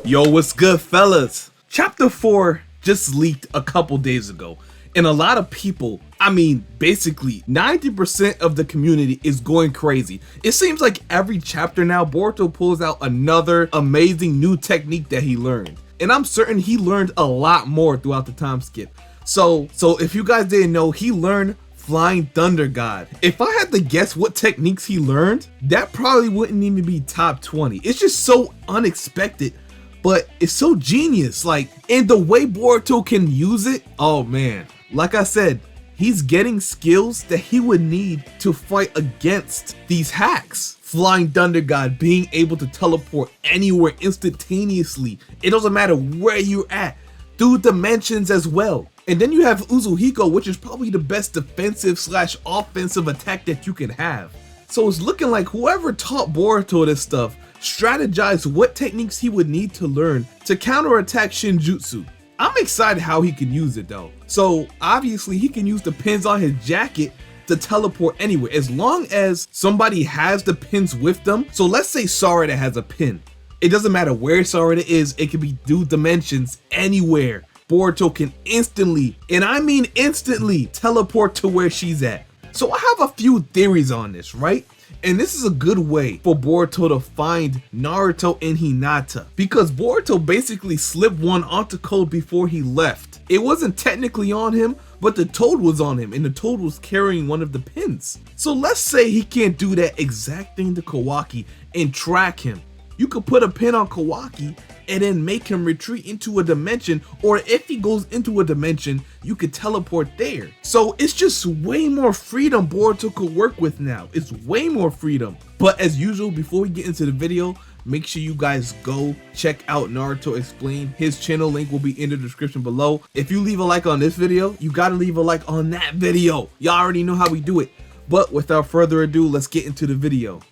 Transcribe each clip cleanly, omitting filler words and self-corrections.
Yo, what's good, fellas? Chapter 4 just leaked a couple days ago, and a lot of people, I mean, basically 90% of the community is going crazy. It seems like every chapter now, Boruto pulls out another amazing new technique that he learned. And I'm certain he learned a lot more throughout the time skip. So if you guys didn't know, he learned Flying Thunder God. If I had to guess what techniques he learned, that probably wouldn't even be top 20. It's just so unexpected, but it's so genius. Like, and the way Boruto can use it, oh man. Like I said, he's getting skills that he would need to fight against these hacks. Flying Thunder God, being able to teleport anywhere instantaneously. It doesn't matter where you're at, through dimensions as well. And then you have Uzuhiko, which is probably the best defensive slash offensive attack that you can have. So it's looking like whoever taught Boruto this stuff strategized what techniques he would need to learn to counterattack Shinjutsu. I'm excited how he can use it though. So obviously he can use the pins on his jacket to teleport anywhere as long as somebody has the pins with them. So let's say Sarada has a pin. It doesn't matter where Sarada is, it can be through dimensions anywhere. Boruto can instantly, and I mean instantly, teleport to where she's at. So I have a few theories on this, right? And this is a good way for Boruto to find Naruto and Hinata, because Boruto basically slipped one onto Code before he left. It wasn't technically on him, but the Toad was on him, and the Toad was carrying one of the pins. So let's say he can't do that exact thing to Kawaki and track him. You could put a pin on Kawaki and then make him retreat into a dimension, or if he goes into a dimension, you could teleport there. So it's just way more freedom Boruto could work with now. It's way more freedom. But as usual, before we get into the video, make sure you guys go check out Naruto Explained. His channel link will be in the description below. If you leave a like on this video, you gotta leave a like on that video. Y'all already know how we do it. But without further ado, let's get into the video.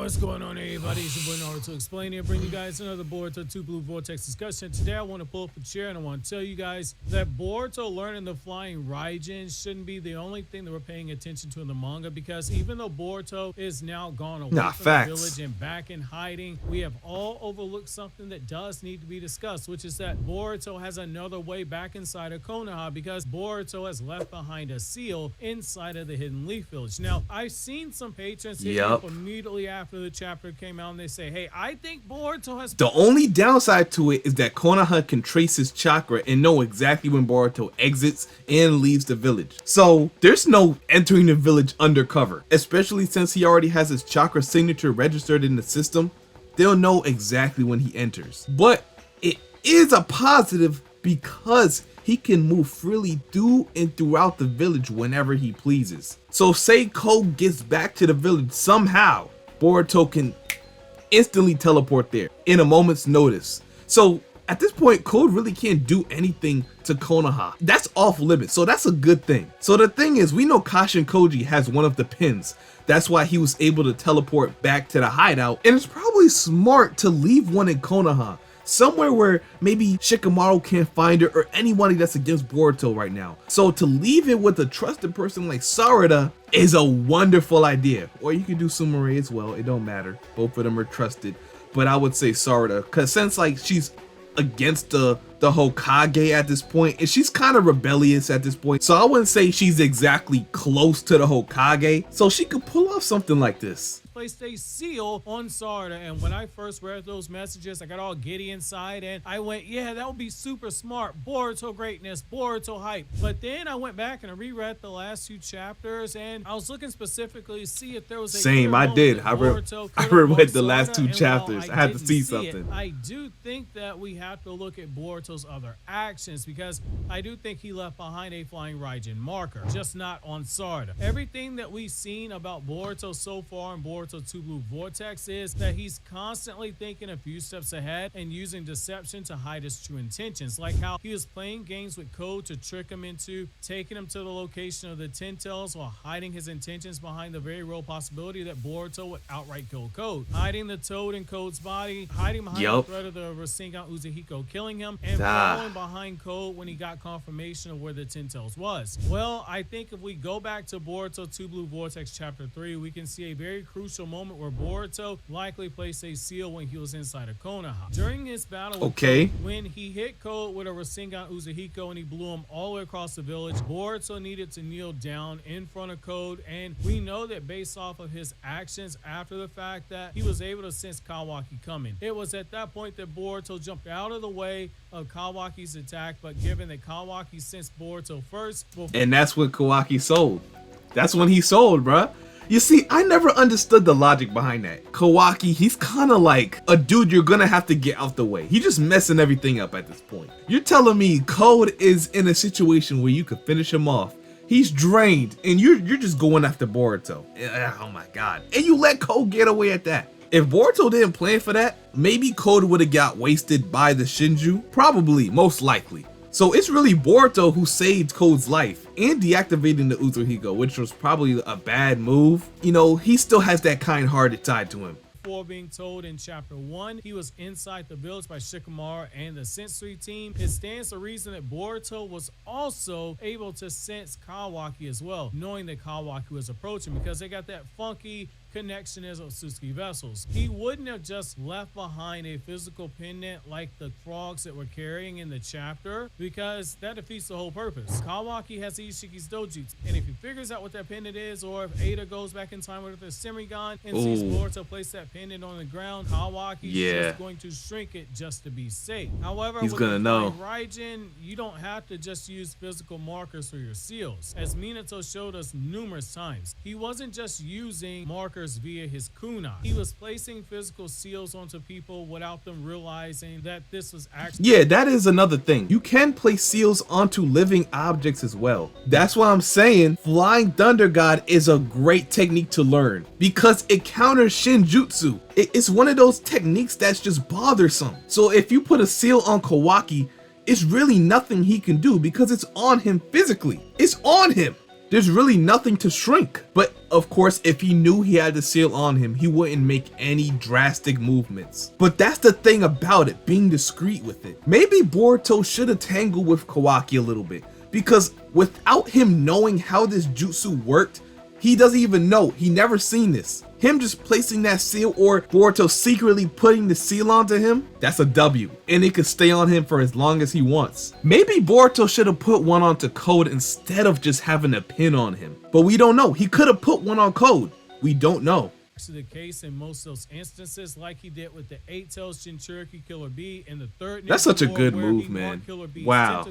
What's going on, everybody? It's your boy Naruto Explain here, bringing you guys another Boruto 2 Blue Vortex discussion. Today I want to pull up a chair and I want to tell you guys that Boruto learning the flying RAIJIN shouldn't be the only thing that we're paying attention to in the manga, because even though Boruto is now gone away from the village and back in hiding, we have all overlooked something that does need to be discussed, which is that Boruto has another way back inside of Konoha, because Boruto has left behind a seal inside of the Hidden Leaf Village. Now, I've seen some patrons hit me up immediately after the chapter came out and they say, hey, I think Boruto has... The only downside to it is that Konoha can trace his chakra and know exactly when Boruto exits and leaves the village. So there's no entering the village undercover, especially since he already has his chakra signature registered in the system. They'll know exactly when he enters. But it is a positive because he can move freely through and throughout the village whenever he pleases. So say Code gets back to the village somehow, Boruto can instantly teleport there in a moment's notice. So at this point, Code really can't do anything to Konoha. That's off limits, so that's a good thing. So the thing is, we know Kashin Koji has one of the pins. That's why he was able to teleport back to the hideout, and it's probably smart to leave one in Konoha, somewhere where maybe Shikamaru can't find it or anybody that's against Boruto right now. So to leave it with a trusted person like Sarada is a wonderful idea. Or you can do Sumire as well, it don't matter. Both of them are trusted. But I would say Sarada, because since like she's against the Hokage at this point, and she's kind of rebellious at this point, so I wouldn't say she's exactly close to the Hokage, so she could pull off something like this. Placed a seal on Sarada, and when I first read those messages, I got all giddy inside and I went, yeah, that would be super smart. Boruto greatness, Boruto hype. But then I went back and I reread the last two chapters, and I was looking specifically to see if there was a same. I did. I read the last two chapters. I had to see something. I do think that we have to look at Boruto's other actions, because I do think he left behind a flying RAIJIN marker, just not on Sarada. Everything that we've seen about Boruto so far in Boruto 2 Blue Vortex is that he's constantly thinking a few steps ahead and using deception to hide his true intentions, like how he was playing games with Code to trick him into taking him to the location of the Ten Tails while hiding his intentions behind the very real possibility that Boruto would outright kill Code, hiding the Toad in Code's body, hiding behind the threat of the Rasengan Uzuhiko killing him, and following behind Code when he got confirmation of where the Ten Tails was. Well, I think if we go back to Boruto 2 Blue Vortex chapter 3, we can see a very crucial crucial moment where Boruto likely placed a seal when he was inside of Konoha. During his battle with Okay. Code, when he hit Code with a Rasengan Uzuhiko and he blew him all the way across the village, Boruto needed to kneel down in front of Code, and we know that based off of his actions after the fact that he was able to sense Kawaki coming. It was at that point that Boruto jumped out of the way of Kawaki's attack, but given that Kawaki sensed Boruto first, and that's when Kawaki sold. That's when he sold, bruh. You see, I never understood the logic behind that. Kawaki, he's kind of like a dude you're gonna have to get out the way. He's just messing everything up at this point. You're telling me Code is in a situation where you could finish him off. He's drained, and you're just going after Boruto. Oh my god. And you let Code get away at that. If Boruto didn't plan for that, maybe Code would have got wasted by the Shinju. Probably, most likely. So it's really Boruto who saved Code's life and deactivating the Uzuhiko, which was probably a bad move. You know, he still has that kind-hearted side to him. Before being told in chapter 1, he was inside the village by Shikamaru and the sensory team. It stands to reason that Boruto was also able to sense Kawaki as well, knowing that Kawaki was approaching because they got that funky connection as Otsutsuki vessels. He wouldn't have just left behind a physical pendant like the frogs that were carrying in the chapter, because that defeats the whole purpose. Kawaki has Ishiki's dojutsu, and if he figures out what that pendant is, or if Ada goes back in time with her Semigon and sees Boruto place that pendant on the ground, Kawaki's just going to shrink it just to be safe. However, he's with gonna know. RAIJIN, you don't have to just use physical markers for your seals. As Minato showed us numerous times, he wasn't just using markers via his kunai. He was placing physical seals onto people without them realizing that this was actually— Yeah, that is another thing. You can place seals onto living objects as well. That's why I'm saying Flying Thunder God is a great technique to learn, because it counters Shinjutsu. It's one of those techniques that's just bothersome. So if you put a seal on Kawaki, it's really nothing he can do because it's on him physically. It's on him. There's really nothing to shrink. But of course, if he knew he had the seal on him, he wouldn't make any drastic movements. But that's the thing about it, being discreet with it. Maybe Boruto should have tangled with Kawaki a little bit, because without him knowing how this jutsu worked, he doesn't even know. He never seen this. Him just placing that seal, or Boruto secretly putting the seal onto him, that's a W. And it could stay on him for as long as he wants. Maybe Boruto should have put one onto Code instead of just having a pin on him. But we don't know. He could have put one on Code. We don't know. The case in most of those instances, like he did with the 8-tailed Jinchuriki Killer Bee in the third. That's such a good move, man. Wow,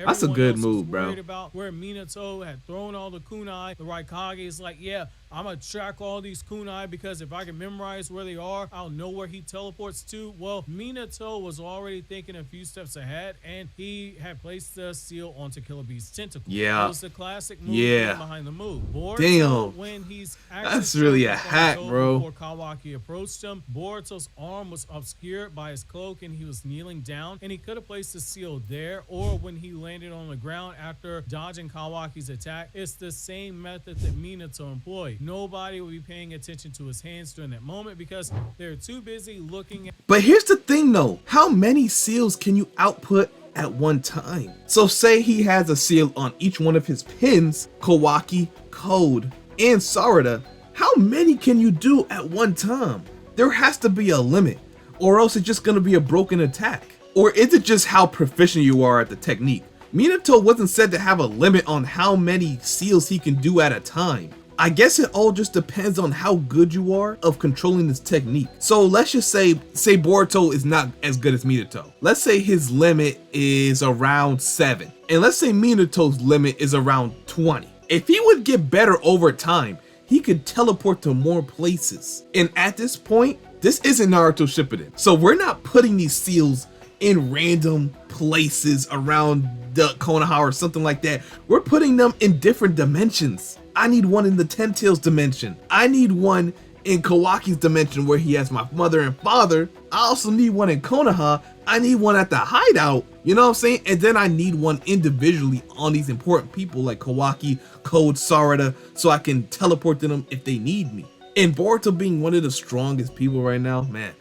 that's a good move, bro. About where Minato had thrown all the kunai, the Raikage is like, yeah, I'm gonna track all these kunai because if I can memorize where they are, I'll know where he teleports to. Well, Minato was already thinking a few steps ahead, and he had placed the seal onto Killer Bee's tentacle. Yeah, it was the classic move behind the move. Boruto, damn, when he's that's really a hack, bro. Before Kawaki approached him, Boruto's arm was obscured by his cloak and he was kneeling down, and he could have placed the seal there, or when he landed on the ground after dodging Kawaki's attack. It's the same method that Minato employed. Nobody will be paying attention to his hands during that moment because they're too busy looking at— But here's the thing though, how many seals can you output at one time? So say he has a seal on each one of his pins, Kawaki, Code, and Sarada. How many can you do at one time? There has to be a limit, or else it's just gonna be a broken attack. Or is it just how proficient you are at the technique? Minato wasn't said to have a limit on how many seals he can do at a time. I guess it all just depends on how good you are of controlling this technique. So let's just say Boruto is not as good as Minato. Let's say his limit is around 7. And let's say Minato's limit is around 20. If he would get better over time, he could teleport to more places. And at this point, this isn't Naruto Shippuden. So we're not putting these seals in random places around the Konoha or something like that. We're putting them in different dimensions. I need one in the 10 Tails dimension. I need one in Kawaki's dimension where he has my mother and father. I also need one in Konoha. I need one at the hideout. You know what I'm saying? And then I need one individually on these important people like Kawaki, Code, Sarada, so I can teleport to them if they need me. And Boruto being one of the strongest people right now, man.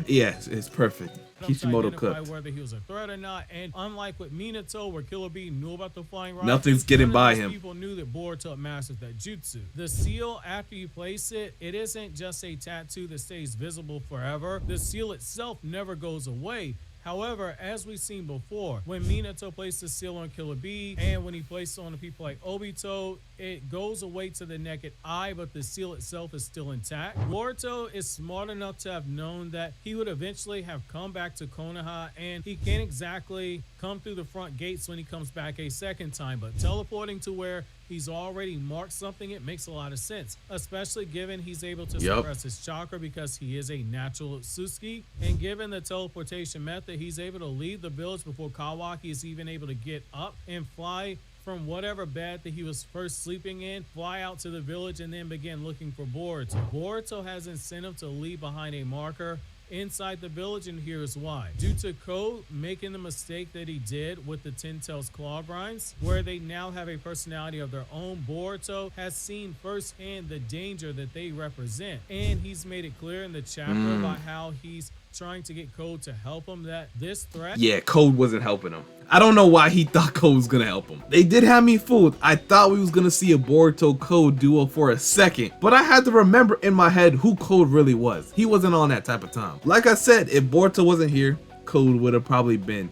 Yeah, it's perfect. Kishimoto identify cooked. whether he was a threat or not. And unlike with Minato, where Killer Bee knew about the flying Raijin, Nothing's getting by him. People knew that Boruto mastered that jutsu. The seal, after you place it, it isn't just a tattoo that stays visible forever. The seal itself never goes away. However, as we've seen before, when Minato placed the seal on Killer Bee and when he placed it on the people like Obito, it goes away to the naked eye, but the seal itself is still intact. Boruto is smart enough to have known that he would eventually have come back to Konoha, and he can't exactly come through the front gates when he comes back a second time, but teleporting to where he's already marked something, it makes a lot of sense, especially given he's able to suppress his chakra because he is a natural Utsuki, and given the teleportation method, he's able to leave the village before Kawaki is even able to get up and fly from whatever bed that he was first sleeping in, fly out to the village, and then begin looking for Boruto. Boruto has incentive to leave behind a marker inside the village, and here's why. Due to Code making the mistake that he did with the Ten Tails claw grinds, where they now have a personality of their own, Boruto has seen firsthand the danger that they represent, and he's made it clear in the chapter about how he's trying to get Code to help him that this threat... Yeah, Code wasn't helping him. I don't know why he thought Code was gonna help him. They did have me fooled. I thought we was gonna see a Boruto Code duo for a second, but I had to remember in my head who Code really was. He wasn't on that type of time. Like I said, if Boruto wasn't here, Code would have probably been...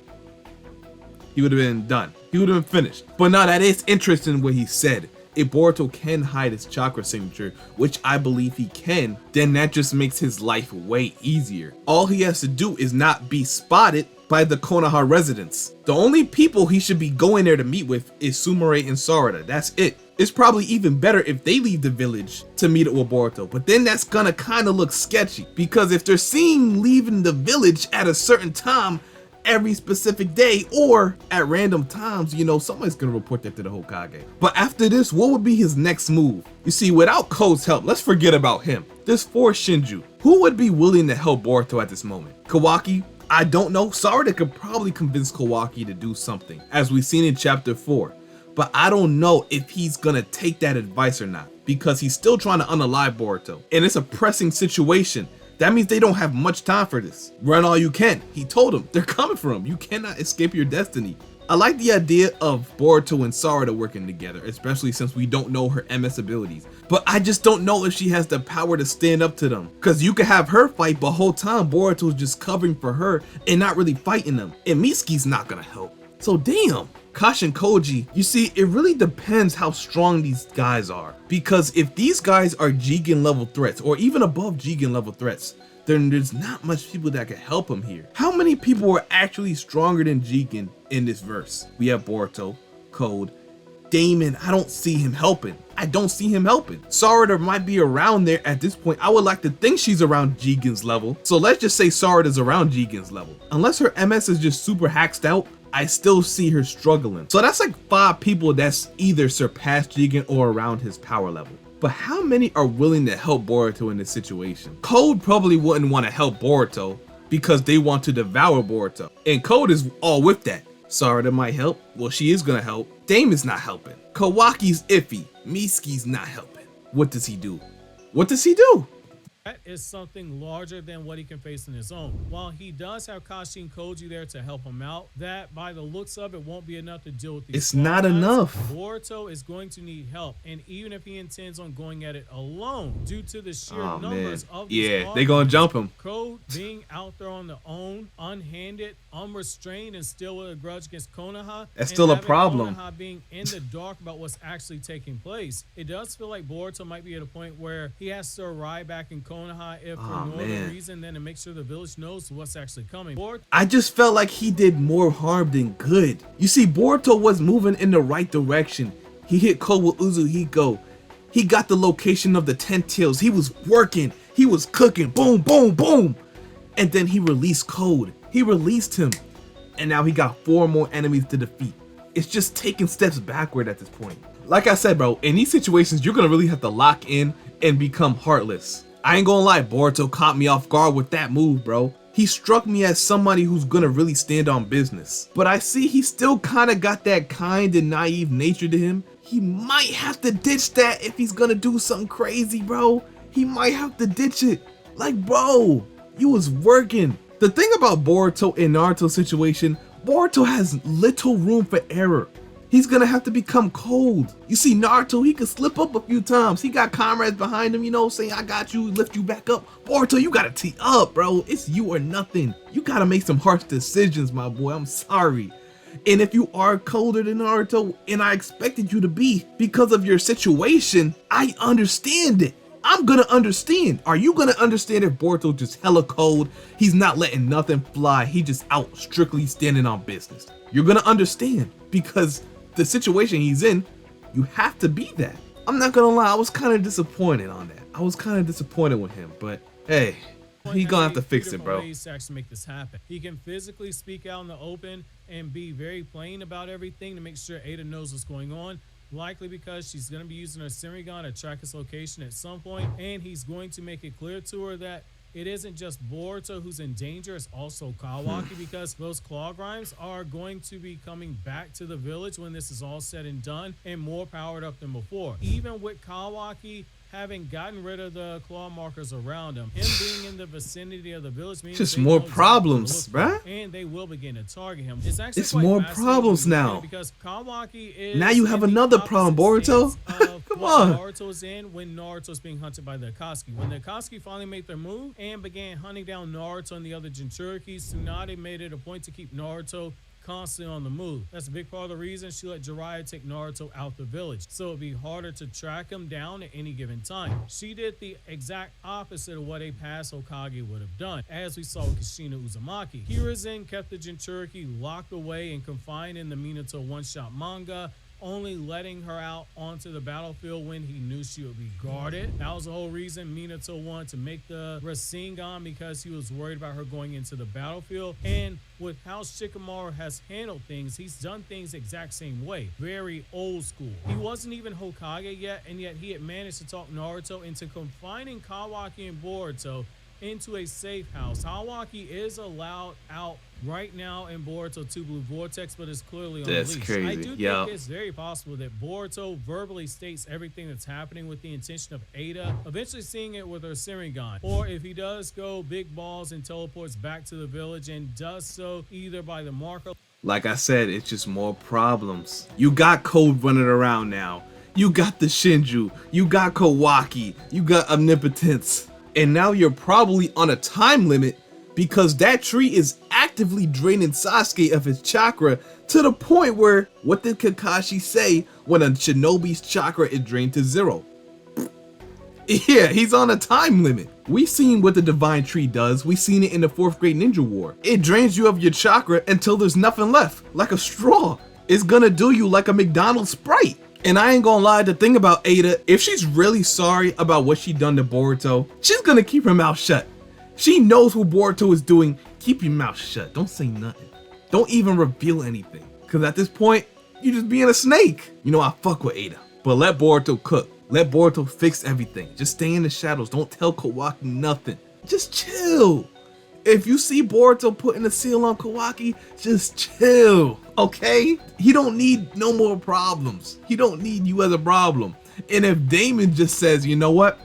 He would have been done. He would have been finished. But now that is interesting what he said. If Boruto can hide his chakra signature, which I believe he can, then that just makes his life way easier. All he has to do is not be spotted by the Konoha residents. The only people he should be going there to meet with is Sumire and Sarada. That's it. It's probably even better if they leave the village to meet up with Boruto, but then that's gonna kind of look sketchy, because if they're seen leaving the village at a certain time every specific day or at random times, you know, somebody's gonna report that to the Hokage. But after this, what would be his next move? You see, without Code's help, let's forget about him. There's 4 Shinju. Who would be willing to help Boruto at this moment? Kawaki? I don't know. Sarada could probably convince Kawaki to do something, as we've seen in chapter 4. But I don't know if he's gonna take that advice or not, because he's still trying to unalive Boruto. And it's a pressing situation. That means they don't have much time for this. Run all you can. He told him they're coming for him. You cannot escape your destiny. I like the idea of Boruto and Sarada working together, especially since we don't know her MS abilities. But I just don't know if she has the power to stand up to them. Cause you could have her fight, but whole time Boruto's just covering for her and not really fighting them. And Mitsuki's not gonna help. So damn. Kashi and Koji, you see, it really depends how strong these guys are. Because if these guys are Jigen level threats, or even above Jigen level threats, then there's not much people that can help him here. How many people are actually stronger than Jigen in this verse? We have Boruto, Code, Damon. I don't see him helping. I don't see him helping. Sarada might be around there at this point. I would like to think she's around Jigen's level. So let's just say Sarada's around Jigen's level. Unless her MS is just super hacked out, I still see her struggling. So that's like 5 people that's either surpassed Jigen or around his power level. But how many are willing to help Boruto in this situation? Code probably wouldn't want to help Boruto because they want to devour Boruto. And Code is all with that. Sarada might help. Well, she is gonna help. Damon's not helping. Kawaki's iffy. Mitsuki's not helping. What does he do? What does he do? That is something larger than what he can face on his own. While he does have Kashi and Koji there to help him out, that by the looks of it won't be enough to deal with these. It's not enough. Boruto is going to need help, and even if he intends on going at it alone, due to the sheer numbers of these they're gonna jump him. Code being out there on their own, unhanded, unrestrained, and still with a grudge against Konoha. That's still a problem. Konoha being in the dark about what's actually taking place. It does feel like Boruto might be at a point where he has to arrive back in Konoha, if for no other reason than to make sure the village knows what's actually coming. I just felt like he did more harm than good. You see, Boruto was moving in the right direction. He hit Code with Uzuhiko. He got the location of the 10 tails. He was working. He was cooking. Boom, boom, boom. And then he released Code. He released him. And now he got 4 more enemies to defeat. It's just taking steps backward at this point. Like I said, bro, in these situations, you're going to really have to lock in and become heartless. I ain't gonna lie, Boruto caught me off guard with that move, bro. He struck me as somebody who's gonna really stand on business. But I see he still kinda got that kind and naive nature to him. He might have to ditch that if he's gonna do something crazy, bro. He might have to ditch it. Like, bro, you was working. The thing about Boruto and Naruto's situation, Boruto has little room for error. He's gonna have to become cold. You see, Naruto, he could slip up a few times. He got comrades behind him, you know, saying, I got you, lift you back up. Boruto, you gotta tee up, bro. It's you or nothing. You gotta make some harsh decisions, my boy. I'm sorry. And if you are colder than Naruto, and I expected you to be because of your situation, I understand it. I'm gonna understand. Are you gonna understand if Boruto just hella cold? He's not letting nothing fly. He just out strictly standing on business. You're gonna understand because the situation he's in, you have to be that. I'm not gonna lie, I was kind of disappointed on that. I was kind of disappointed with him, but hey, he gonna have to fix it, bro. Ways to actually make this happen. He can physically speak out in the open and be very plain about everything to make sure Ada knows what's going on. Likely because she's going to be using her Sharingan to track his location at some point, and he's going to make it clear to her that it isn't just Boruto who's in danger, it's also Kawaki, because those claw grinds are going to be coming back to the village when this is all said and done and more powered up than before. Even with Kawaki having gotten rid of the claw markers around him being in the vicinity of the village means just more problems, bruh. And they will begin to target him. It's more problems now. Because Kawaki is now you have another problem, Boruto. Come on. Naruto's in when Naruto's being hunted by the Akatsuki. When the Akatsuki finally made their move and began hunting down Naruto and the other Jinchuriki, Tsunade made it a point to keep Naruto constantly on the move. That's a big part of the reason she let Jiraiya take Naruto out the village, so it'd be harder to track him down at any given time. She did the exact opposite of what a past Hokage would have done, as we saw with Kushina Uzumaki. Hiruzen kept the Jinchuriki locked away and confined in the Minato one-shot manga, only letting her out onto the battlefield when he knew she would be guarded. That was the whole reason Minato wanted to make the Rasengan, because he was worried about her going into the battlefield. And with how Shikamaru has handled things, he's done things the exact same way. Very old school. He wasn't even Hokage yet, and yet he had managed to talk Naruto into confining Kawaki and Boruto into a safe house. Kawaki is allowed out right now in Boruto 2 Blue Vortex, but it's clearly on That's leash. crazy. I do think it's very possible that Boruto verbally states everything that's happening with the intention of Ada eventually seeing it with her Sharingan. Or if he does go big balls and teleports back to the village and does so either by the marker. Like I said, it's just more problems. You got Code running around now. You got the Shinju. You got Kawaki. You got Omnipotence. And now you're probably on a time limit because that tree is actively draining Sasuke of his chakra to the point where, what did Kakashi say when a shinobi's chakra is drained to 0? Yeah, he's on a time limit. We've seen what the Divine Tree does. We've seen it in the 4th Grade Ninja War. It drains you of your chakra until there's nothing left, like a straw. It's gonna do you like a McDonald's Sprite. And I ain't gonna lie, the thing about Ada, if she's really sorry about what she done to Boruto, she's gonna keep her mouth shut. She knows what Boruto is doing. Keep your mouth shut. Don't say nothing. Don't even reveal anything. Cause at this point, you're just being a snake. You know, I fuck with Ada, but let Boruto cook. Let Boruto fix everything. Just stay in the shadows. Don't tell Kawaki nothing. Just chill. If you see Boruto putting a seal on Kawaki, just chill, okay? He don't need no more problems. He don't need you as a problem. And if Damon just says, you know what?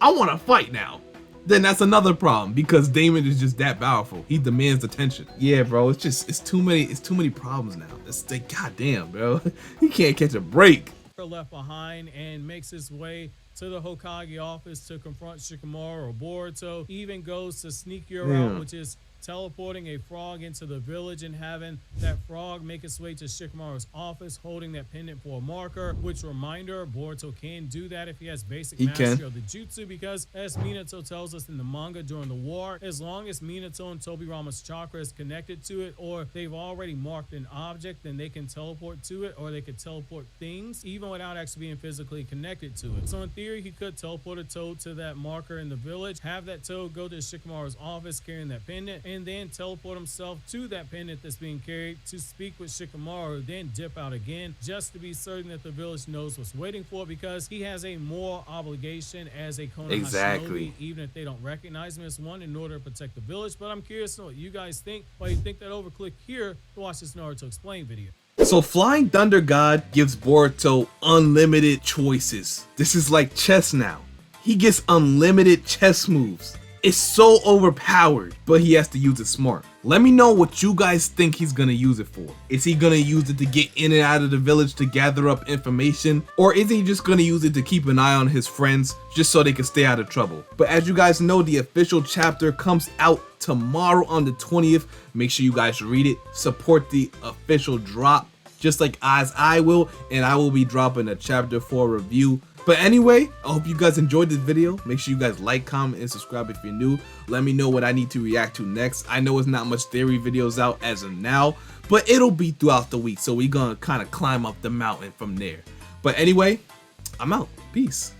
I want to fight now. Then that's another problem because Damon is just that powerful. He demands attention. Yeah, bro, it's too many problems now. It's like, goddamn, bro. He can't catch a break. Left behind and makes his way to the Hokage office to confront Shikamaru or Boruto. Even goes to sneak your route, which is teleporting a frog into the village and having that frog make its way to Shikamaru's office holding that pendant for a marker, which, reminder, Boruto can do that if he has basic mastery of the jutsu, because as Minato tells us in the manga during the war, as long as Minato and Tobirama's chakra is connected to it, or they've already marked an object, then they can teleport to it, or they could teleport things even without actually being physically connected to it. So in theory, he could teleport a toad to that marker in the village, have that toad go to Shikamaru's office carrying that pendant, and then teleport himself to that pendant that's being carried to speak with Shikamaru, then dip out again just to be certain that the village knows what's waiting for, because he has a moral obligation as a Konoha shinobi, even if they don't recognize him as one, in order to protect the village. But I'm curious to know what you guys think. While you think that over, click here to watch this Naruto Explain video. So Flying Thunder God gives Boruto unlimited choices. This is like chess now. He gets unlimited chess moves. It's so overpowered, but he has to use it smart. Let me know what you guys think he's gonna use it for. Is he gonna use it to get in and out of the village to gather up information? Or is he just gonna use it to keep an eye on his friends just so they can stay out of trouble? But as you guys know, the official chapter comes out tomorrow on the 20th. Make sure you guys read it, support the official drop, just like as I will, and I will be dropping a chapter 4 review. But anyway, I hope you guys enjoyed this video. Make sure you guys like, comment, and subscribe if you're new. Let me know what I need to react to next. I know it's not much theory videos out as of now, but it'll be throughout the week, so we're gonna kind of climb up the mountain from there. But anyway, I'm out. Peace.